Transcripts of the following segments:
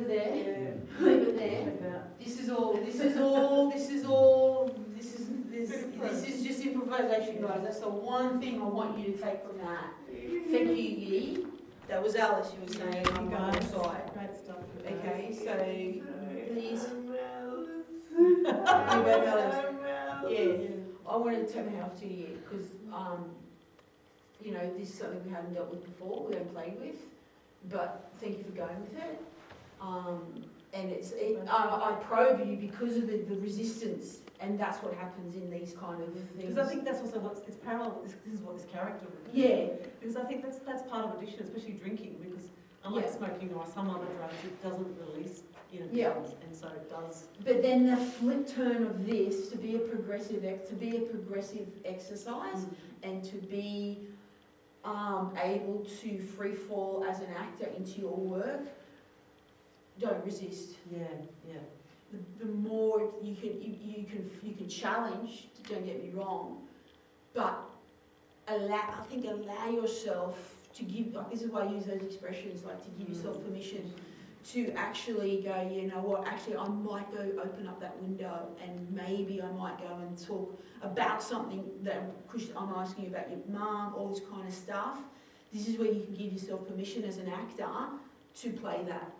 there. Yeah. Leave it there. This is just improvisation, guys. That's the one thing I want you to take from that. Thank you, Yi. That was Alice you were saying on the side. Great stuff. Okay, so please. I want to turn my house to you because, you know, this is something we haven't dealt with before, we haven't played with, but thank you for going with it. And I probe you because of the resistance, and that's what happens in these kind of things. Because I think that's also it's parallel. This is what this character is. Yeah. Because I think that's part of addiction, especially drinking. Because unlike smoking or some other drugs, it doesn't release inhibitions, and so it does. But then the flip turn of this to be a progressive exercise and to be able to free fall as an actor into your work. Don't resist. Yeah. The more you can challenge. Don't get me wrong, but allow yourself to give. Like, this is why I use those expressions, like to give yourself permission to actually go. You know what? Actually, I might go open up that window, and maybe I might go and talk about something that I'm asking you about your mum, all this kind of stuff. This is where you can give yourself permission as an actor to play that.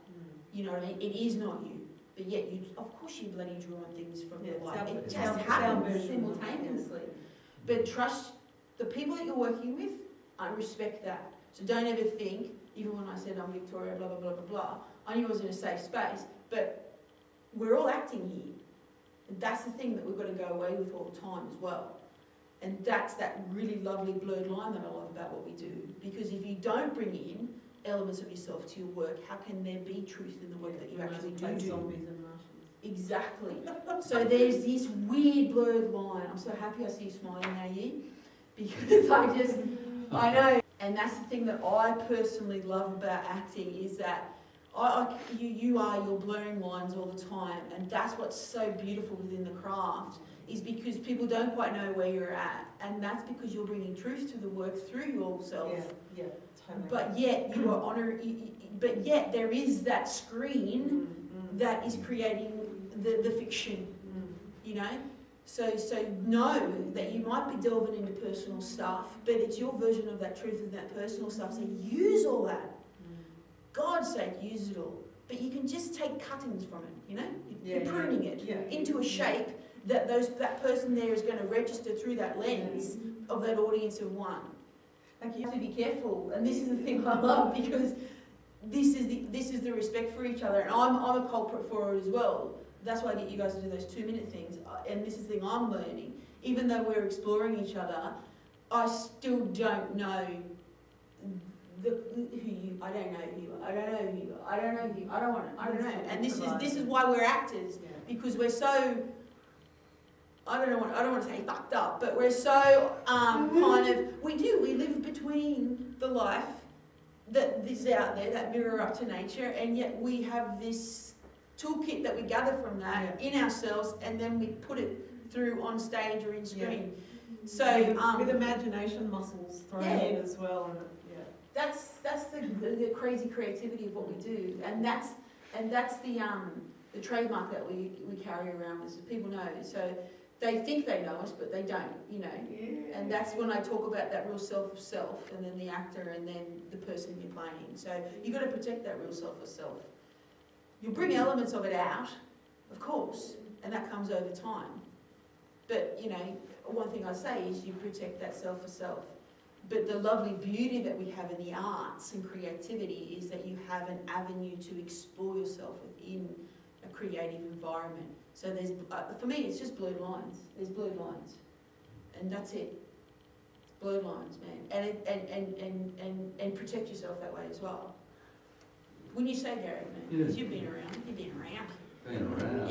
You know what I mean? It is not you, but yet of course you bloody draw on things from your life. It just happens simultaneously. But trust the people that you're working with. I respect that. So don't ever think, even when I said I'm Victoria, blah, blah, blah, blah, blah, I knew I was in a safe space, but we're all acting here. And that's the thing that we've got to go away with all the time as well. And that's that really lovely blurred line that I love about what we do. Because if you don't bring in elements of yourself to your work, how can there be truth in the work that you actually do? Zombies and Martians. Exactly. So there's this weird blurred line. I'm so happy I see you smiling now, Yi, because I know. And that's the thing that I personally love about acting is that you are your blurring lines all the time, and that's what's so beautiful within the craft is because people don't quite know where you're at, and that's because you're bringing truth to the work through yourself. Yeah, totally. But yet you are but yet there is that screen that is creating the fiction, you know? So know that you might be delving into personal stuff, but it's your version of that truth and that personal stuff. So use all that. God's sake, use it all. But you can just take cuttings from it, you know? You're pruning it into a shape that that person there is going to register through that lens of that audience of one. Like, you have to be careful, and this is the thing I love, because this is the respect for each other, and I'm a culprit for it as well. That's why I get you guys to do those 2-minute things, and this is the thing I'm learning. Even though we're exploring each other, I still don't know who you. I don't know who you are. I don't know who you are. I don't know who you. I don't know. And this is why we're actors, because we're so. I don't want to say fucked up, but we're so we live between the life that is out there, that mirror up to nature, and yet we have this toolkit that we gather from that in ourselves, and then we put it through on stage or in screen. So with imagination muscles thrown in as well, and that's the crazy creativity of what we do, and that's the trademark that we carry around as people know. So they think they know us, but they don't, you know. Yeah. And that's when I talk about that real self of self, and then the actor, and then the person you're playing. So you've got to protect that real self of self. You'll bring elements of it out, of course, and that comes over time. But, you know, one thing I say is you protect that self of self. But the lovely beauty that we have in the arts and creativity is that you have an avenue to explore yourself within a creative environment. So there's, for me, it's just blurred lines. There's blurred lines, and that's it. It's blurred lines, man, and protect yourself that way as well. When you say Gary, man, because you've been around. Been around.